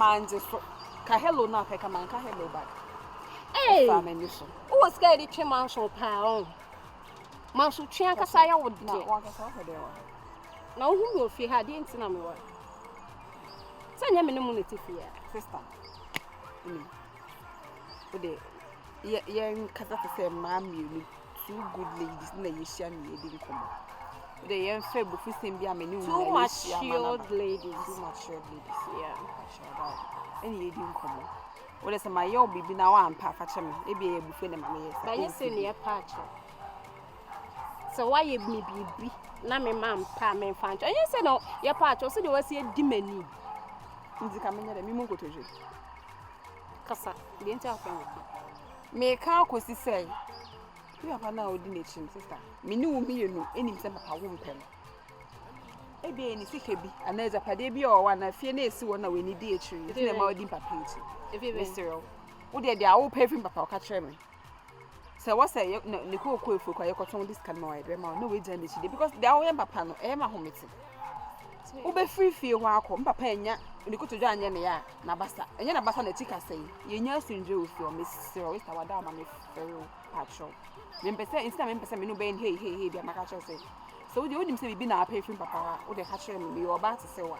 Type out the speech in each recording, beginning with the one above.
man just ka hello na ka man ka hello back. Hey. Who was scared to man so pound? Man so try kasa ya would na wa kasa ho de wa. Na who you fi ha dey ntina me wa. Sanya me no mu netifia Sister. Ode yen kasa say mami ni two good ladies na yeshia me edi nkomo. Ode yen fe bu fisem bia me ni wu. Too matured ladies. Yeah. Sure that. Any edi nkomo. Ode say my yo bibi na wa ampa fa che me. E bia e bu fe na ma me yes. Ba ye say ne pa che. So why ye me bibi na me mam pa me fa che. Ye say no ye pa che so de wasi e di mani. Ndi ka me nyere mi mu nkotoje. Kasa, the entire family. Me ka akosi say. You have na odi na chim sister. Me ni wo mienu enim se papa wo mpem. E bia ni sike bi ana ezapade bi o wa na fie na esi wo na we ni di echiri. Iti na ma odi papa echi. If you Mr. Wo de dia wo perfume papa ka kire me. So what say ne ko efu kwa ye koton this can no e ma no we jan echi because dia wo ye papa no e ma hometi. Wo be free fie ho akọ papa enya ni ko tojo anye ne ya na basa enya na basa na tika sei ye nya asunje ofi o Mr. we sta wada ma me fero patro me mpese instead me mpese me no ben hey bia maka cho say so we odim say bibi na perfume papa wo de ka kire me yo ba te say wa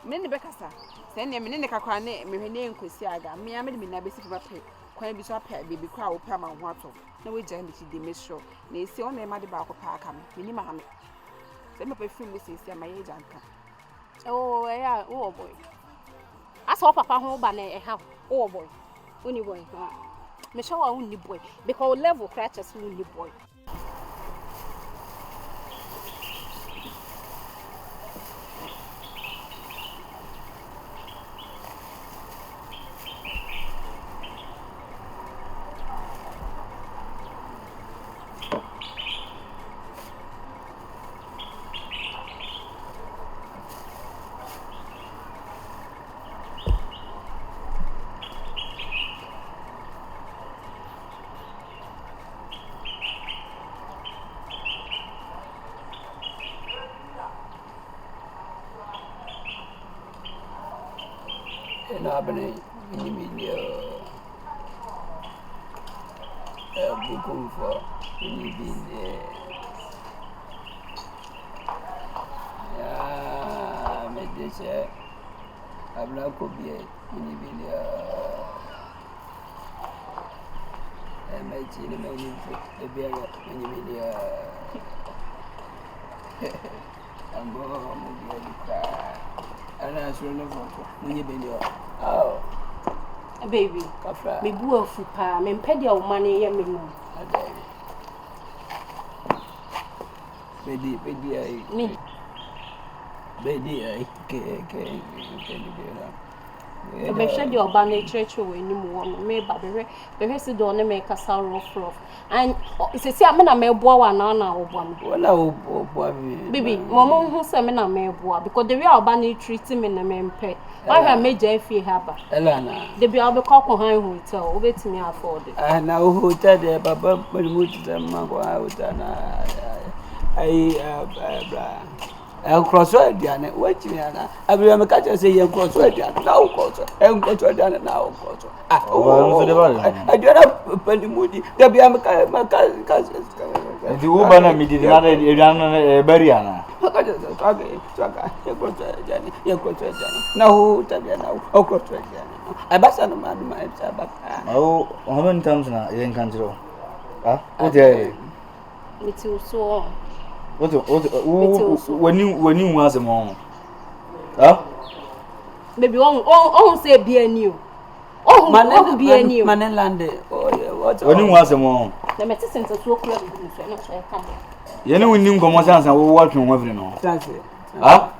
me ne be kasa say ne me ne kakra ne me hwe ne nkosi aga me ya me de me na be sifa pe kwan bi so apa bibi kwa wo pa ma ho ato na we jan bi de me sure na esi o na e ma de ba ko pa aka me ni ma ha me say me perfume we say ma ye janka. Oh, yeah, oh boy. I saw papa home by a house. Oh boy. Only boy. Me show only boy. Because level crashes only boy. Happening in the media. Looking for anything there. Yeah, I made this. I'm not going to be in the media. I might see the man in the beer in the media. I'm going to cry. And I should never when you been there. Oh, Baby, me boo of pa, me pedi o money ye me no. Baby, Me. Baby, Be share the urban literature we ni mu no me ba be si do ne me kasa rough and it's say me na me boa wa na oboa me wala oboa me baby momo hu say me na me boa because the way urban treat me na me mpe why ha me je fie haba elana the be obe call ko han hotel obetimi afford na hotel de baba palimuti da mango hotel na ai bra crossroad diane what me na abia me catch say yen crossroad diane now crossroad crossroad diane now crossroad so de bale adiana palimudi da bia me ka di wo bana mi di na de na bariana Saka, yen crossroad diane na hu tabia na crossroad diane abasa no ma ba oh how many times na yen kan jiro o de me ti so What when you was a mom? Huh? Baby, on say be a new. Oh, man, be a new. Manelande. Oh, yeah, what? When you was a mom? The medicine to so close to no say come. You know when you come on and we working with you know. That's it. Huh?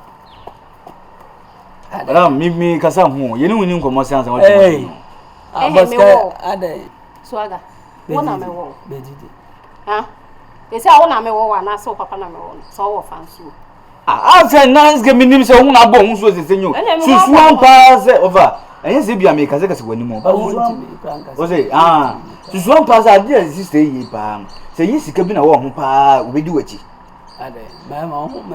Me kasa hu. You know when you come on and we hey. Abaska ade. Swaga. Wona me wo. Bedidi. Huh? They say I want me one na so papa na me one so wo fansu I say nice get me nim say una bo hu so se senyo susu ampa say over enye se bia me kase kase wani mo o say susu ampa say dey exist yi pa say yi sika bi na wo hu pa obedi wachi ade me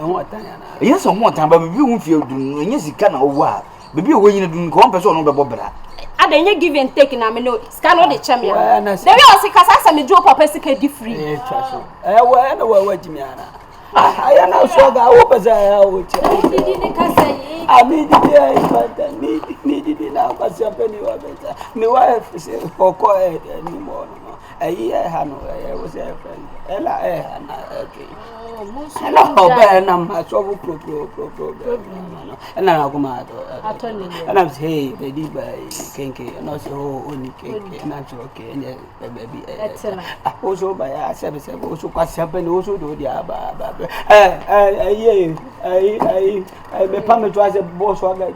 ho atan ya na enye so ho atan ba bi hu fie du enye sika na wo a Baby, when you do one person on the bobra. I don't give and take na me no. Scan all the champion. There we are sick as I me drop papa sick free. Well, no, what you mean? I am now so that I hope as I would say. I mean, the needed now, but your penny or better. My wife is for quiet anymore. A year, I was a friend. Ella, hello, Ben, I'm a trouble problem. And I go mad. And I'm saying, baby, by Kinky, and also only cake, natural cake, baby. Excellent. Also by our service, also quite happened, also do the abba. I may permit to as a boss swagger.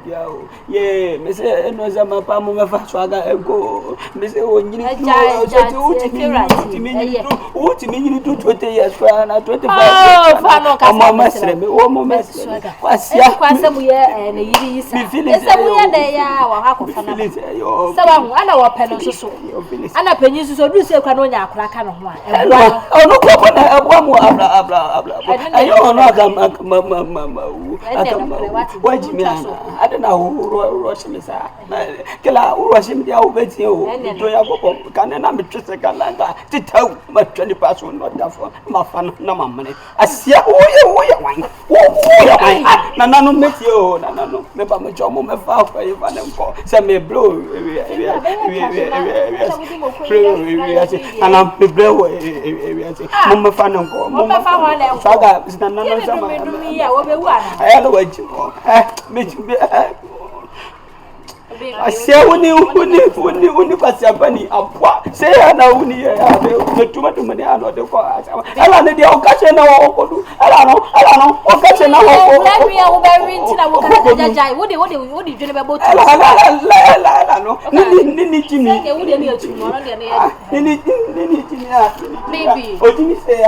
Yea, Miss Enozama Pamma swagger, go. Miss what you do 20 years for 25 I'm a master. What's your question? We are and a year. They are half of so I know a pen so. And a penny so do say canonia crack on one. Oh, no, one more I don't know. What you mean? I don't know who rush me, sir. Killa, who rush him the old bed. You can't be trusted to tell my 20 past one not done for my fun, no money. I see a wine. Nano met you, Nano, maybe I'm a job, my father, you want them for. Send me blow, and I'm the blow area. Mama fan and go. Mama fan, Saga is none of them. I had a way to I say when pass your penny up. Say I know the tomato money and what the call. I don't know the occasion I don't know. Occasion now. What did you about? Baby. What did you say?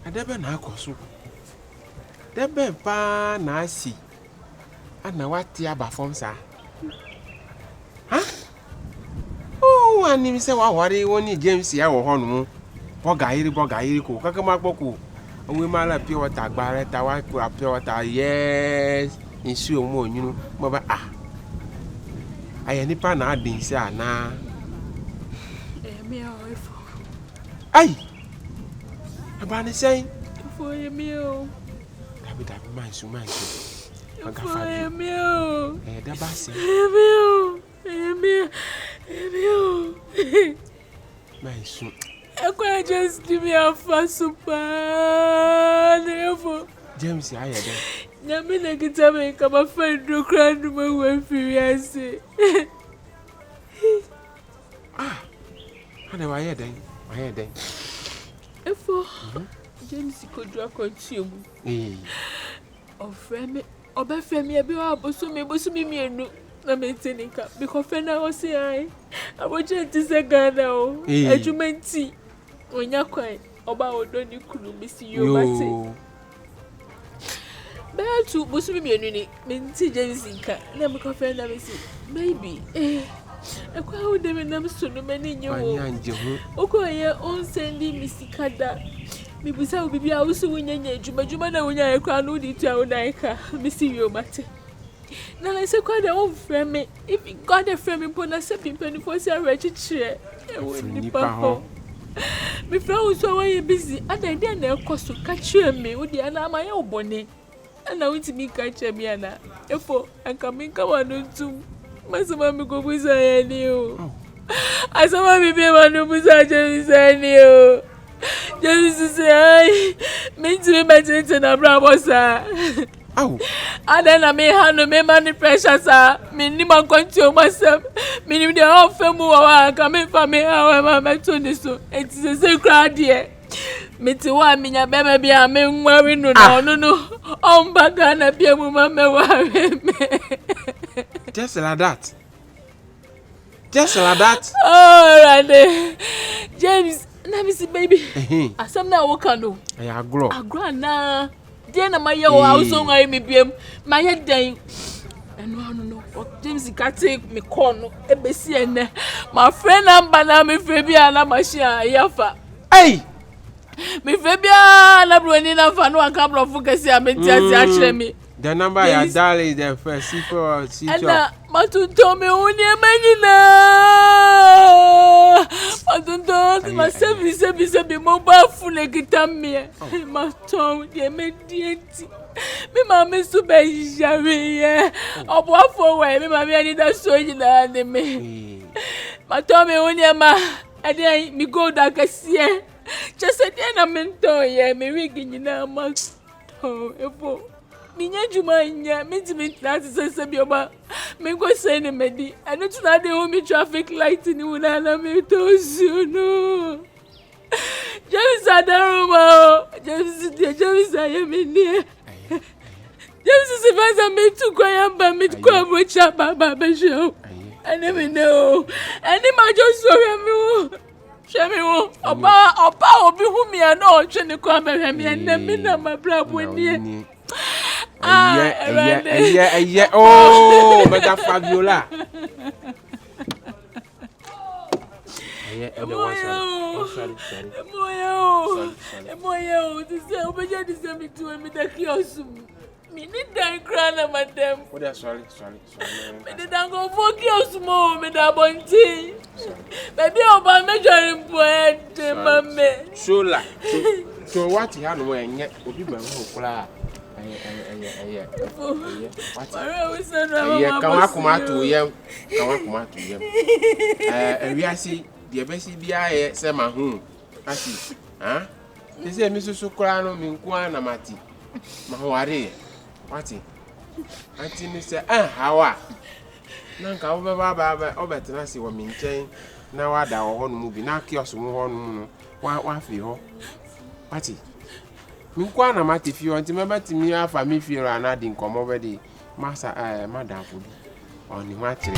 Adebe na akoso. Debe pa na asi. Ana wati aba form sa. Ha? Oh, ani mi se wa ware woni James ya wo hono mu. Boga yiri ko. Kaka ma gboko. Onwe ma la pure water agbare ta wa kura pure water. Yes. Insu o mu onyunu. Mo ba ah. Aye nipa na adin se ana. Me awefo. Ai. Abani say for a meal. Dabi mansu. For a meal. Daba say. Meal. Mansu. I can't just give me a fast super. James, I had. Namina get a make up a friend to cry to my wife. Ah, I know I had then. If James could draw consume. Or friend me, or by friend me, a bit of Bosumi, me and no maintaining up because friend I was say I want you to say Ghana, as you meant tea when you're quiet about don't you could miss you. But to Bosumi and Unique, Minty James in car, never confirm that maybe. I quite them and I'm so many new. Okay, on sending Missy Kada. Maybe so will be also when you're Jumana when you're a crown would eat your Nika, Missy you matter. Now I say quite a old friend me. If you got a friend upon a stepping penny for a wretched chair, I wouldn't nip home. My friend was so busy, and I didn't cost to catch me with the Anna my old bonnet. And I want to meet catch me, Anna. Therefore, I come on to. Masama mi ko busa yani o. Asama mi be ma no busa James yani o. James say ai, me ntimi ma na bra bossa. Aw. Ada na me ha no me mani pressure sa. Me ni man konti o masam. Me ni de o fe mu wa ka me fa me ha ma ma to ni so. Enti se kra de. Me ti wa me nya be be a me nwari no no. On baga na bia mu ma me wa me. Just like that. Oh, right. James, let me see, baby. I some now work on. I grow. Na. Then my house on I may be my head day. And no. James sika take me corner e be si ene my friend number na me fe bia na machine ayafa Hey! me fe bia na broni na fa no aka blofu kesi a me tiati a kire me The number you dial is the first C4 ana matunto me uni emanina matunto ma sebi mobile phone kita me ma ton de me dienti me ma me su be jare obo afo we me ma me ani da so yina ne me ma ton me uni ma ade mi go da kasie chese de na mento ye me wigi nyina ma to efo minya juma nya menti that is se bi oba me go say ne medi anu tuna de ho mi traffic light ni una na me to no James adaruma James ayemini James se faz me tu kwa yamba me kwa mocha baba be show I never know any ma just so me Shemi oba obi hu mi ana o twe ne kwa me me na ma brabo ni Yeah. Oh, Mega Fabiola. Sorry. Moyo, this is obeja this me to me da kiosu. Me need dan krana madam. Oh, that's sorry. Me dey dan go for kiosu mo me da bonti. Baby oba mejorin point mame. Shola. So what you had no enye obi ba ho kula. Kawa kumatu yem. We are see the best bia se ma hu. Asi. Ha? They say me so kura no me nko na mati. Ma ho are. Wati. Anti ni say hawa. Na nka wo be ba obetina si wo mi nchen na wada wo ho no mu bi na kiosk mu ho no wa fi ho. Wati. Minkwa na mati fi wanti mebati mi afa mi fi ra na di nkomo be di masa madam fo bi oni wa tire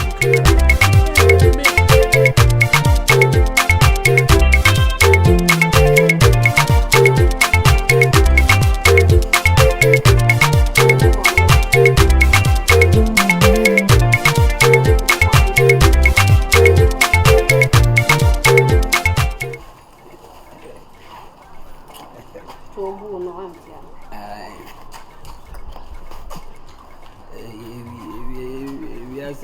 Yes,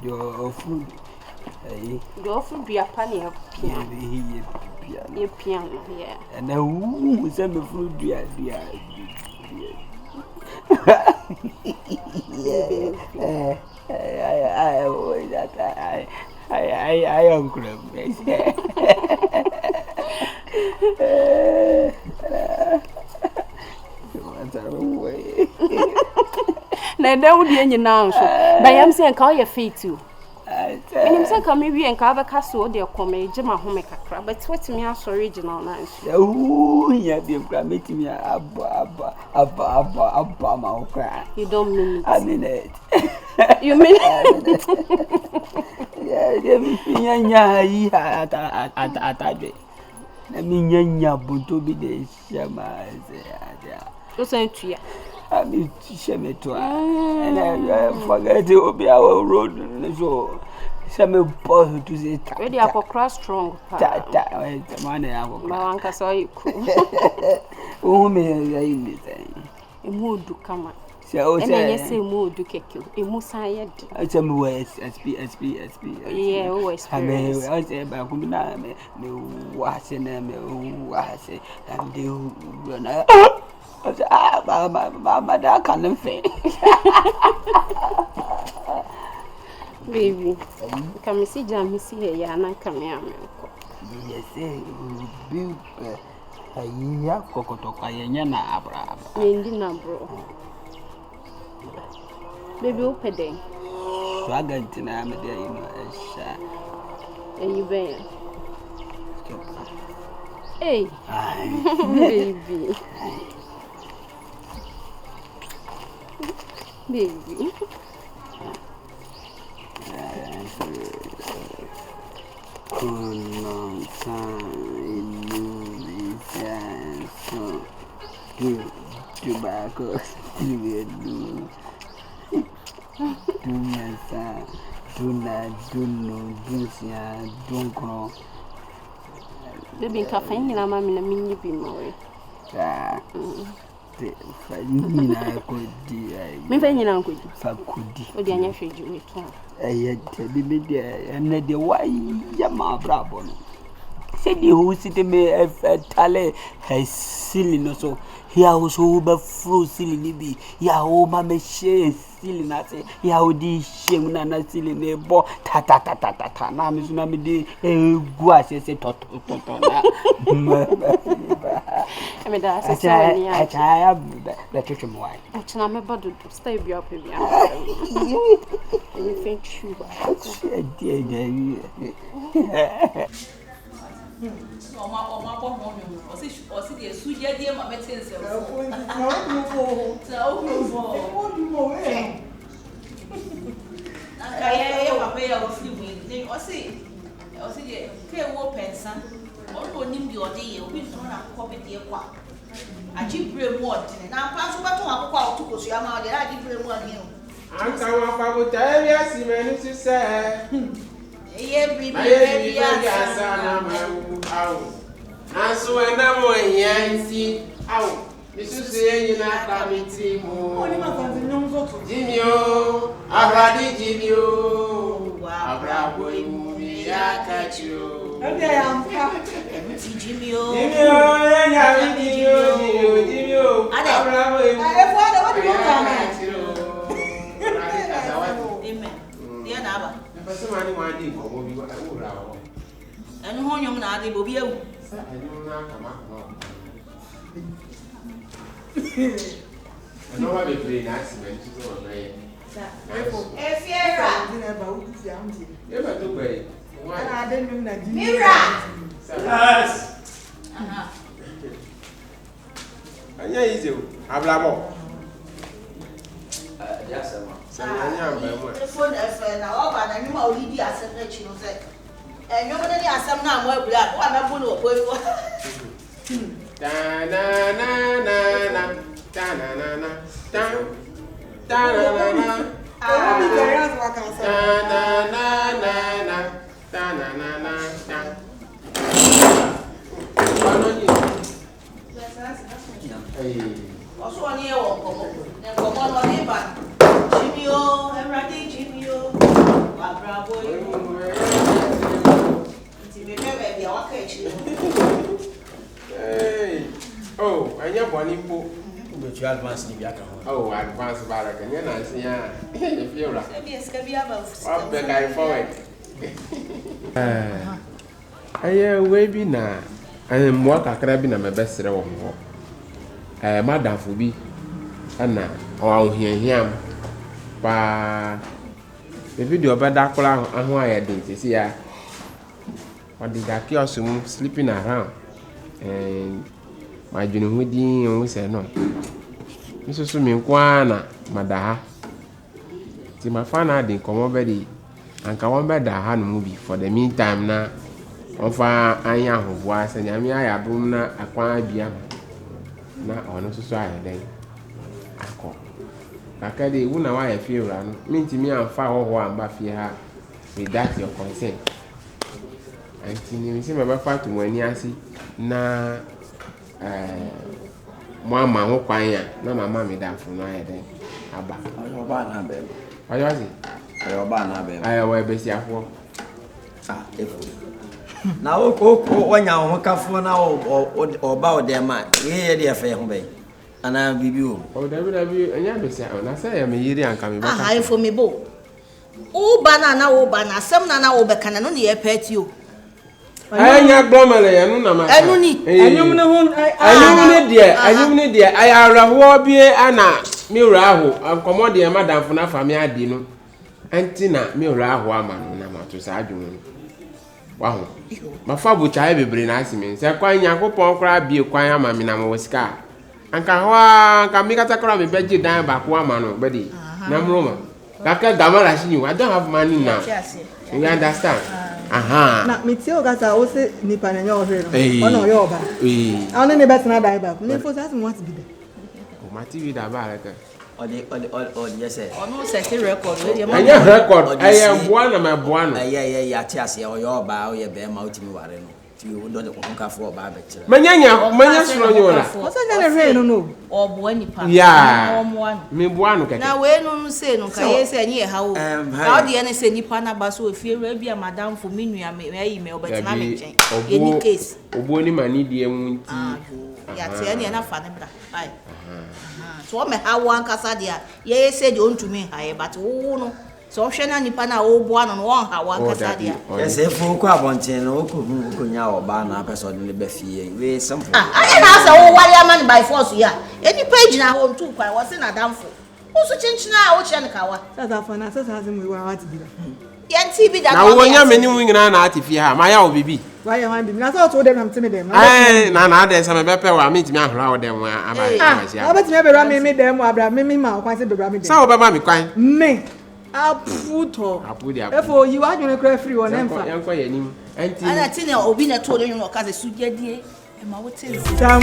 your food. Your food be a penny of piano, yeah. And now, who send me food? I am crazy. Na da wudi enyi na nso ba yam se nka o ye fit too enim se nka me wi nka ba kaso o de kome jema home kakra but wetimi aso original na nso ya bi nkra metimi abba ma okra. You don't mean it. I mean it. You mean it? Yeah, nya yi atadwe na mi nya bunto bi de shama ze ya O sen tuya I mean, Shemetua, and I forget to be our road. So, some boy to say, ready up cross strong. Money, I will. My uncle saw you. Oh, me, anything. A mood do come. So, yes, a mood do kick you. A musayed. I tell me where SP. Yeah, always. I mean, I say about Kumina, no washing them, wash, and do run. Mama, that can't fail. Baby, come see Jamie see here, and come here. Yes, be a year cocotoka, yana abra. Indina, bro. Baby, open day. Swagging, I'm a day, and you bear. Hey, baby. Baby. Tobacco. Baby cafe in a mammy and mini be more. Nina could Maybe any uncle could or the unusual you yet be there and the why Yama Bravo. Said you who sit me a tale has silly no so. Here was over fruit silly be. Yahoo, mamma share silly nazi. Yahoo, di shame nana silly neighbor. Ta. Now, Miss Namidi, a guas, a tot. I mean, that's I have the church of wine. Which I'm about to stay be up with you. Anything true. Oma bo mo nyu o si de suje de ma meten se o na ka ye papa ya o fi mi ni o si de ke wo pensa o lo nim bi o de ye o bi so na ko be de kwa aji bre mu o de na pa so ba to akoko a o tuko so ya ma o de aji bre mu o de o anka wa pa bo ta e ya si me ni si se Ye bibi asana mawu awu aso ena mo yansi awu misusu enyina ka mitri mo oni ma kan nyom zoto jimio abradi jimio abrabo imu mi akachu ebe ya mpa ti jimio enya jimio abrabo imu efo ada what you come amen dia na ba Pese mani wadi nkomo bi ura ho. Enu ho nyom na ade bobi ewu. Enu na kama no. Enu wa be play na cement to na ye. Efiera. E ba to gbe. Ana ade nyom na di. Mira. Yes. Aha. Anya ize o. Ablabo. Yes, sir. Anya mba mo. Phone efe na o ba na nyuma olidi asem na chi no se. Enyom na ni asem na mo abura, o na bu no ko iwo. Ta na na na na. Ta na na na. Ta. Ta na na na. Ah, mi gara wa kan sa. Ta na na na na. Ta na na na. Ta. Ano ni? Oso ni e wo komo. Na komo no ni ba. Jimio, everybody Jimio. Wa bravo you. Ti me bebe bia wa ka echi. Hey. Oh, anya boni po. Ube tu advance ni biaka ho. Oh, advance baraka. Nya na nsi ya. E fiora. Ebi eskabi aba. Up the guy forward. Aye, we bi na mo kakra bi na me besere wo ho. Madam fu bi ana o ahohiahiam pa video beda kola aho ayedin sisi ya odi ga kiosk mu sleeping around and my junu hudi o se no misusu mi kwa na madaha ti ma fana din komo bedi anka won beda ha no mu bi for the meantime na ofa anya hovoa se nyame ayabum na akwan bia na ono susu ayeden akọ kakade wu na wa ye fie ura no minti mi amfa hoho amba fie ha without your consent anti ni mi se me ba fa to wani asi na mo ama ho kwan ya na mama mi da fu no ayeden aba Oba na be. ayo asi Oba na be. ayo we be si afo Efu. Na o wanya ho kafo na oba o de ma. Ye de afa ho be. Ana bibi o. o da bi anya be si na say ya me yiri anka me ba Aha, ifo me bo. O ba na o ba na asem na o be kana no ne ye peti o. anya gbomele ya nu na ma Enu ni. anyum ne de ayaraho bi ana mi wura aho ankomo de madam fo na fami adi no anti na mi wura aho ama no na mato sa adwon no wa ho mafa bu chai bebre na asime se kwan yakopon kra bi kwan ama mi na mo sika anka ho anka mi kata kra me beji dan ba ko ama no bedi na mroma kaka gamara shi you I don't have money now you understand aha na miti o gasa o se nipa na nyo hwe Eh. no ono yo ba eh awon ne bet na dai ba me for that want be there o mati wi da ba reka yes sir. Ono set record we dey Anya record. I am one my buano. Yeah, tias ya oyo ba oye be ma utimi ware no. Ti wo do ko nka fo ba be kire. Manya suro nyola. What's that re no? Obo nipa. Yeah. Omo Me buano keke. Na we no say no ka ye say nye ha o. Ka o de ne say nipa na ba so efie ra bia madam fo menua me ayi me obetina me nchen. Ye ni case. Obo ni mani die mu nti. Ya te ne na fa ne bra. Ai. So me ha wan kasa dia. Ye say de ontumi ha ye but wo no. So hwe na nipa na wo boa no won ha wan kasa dia. Yes fo ko abonten no ko nya oba na person ne be fie. We simple. Anya na say wo wale amani by force ya. Any page na ho ntu kwa wo se na damfo. Wo so chinchina a wo che ne kawa. Sasa for na sasa azimu wa wati bi. Yan TV da na wo nya meni mu nyina na ati ha ma ya obibi wa ya wan bi na so to dem am timi dem na ade se me bepe wa me timi ahora wo dem abai ah betimi be bra me dem abra me ma kwan se be bra me dem sa wo baba me kwan me aputo dia efo yi wa dwene kra free won emfa yan kwa yanim anti ana tine obi na to le nyu no ka se sujadie e ma wo tin sam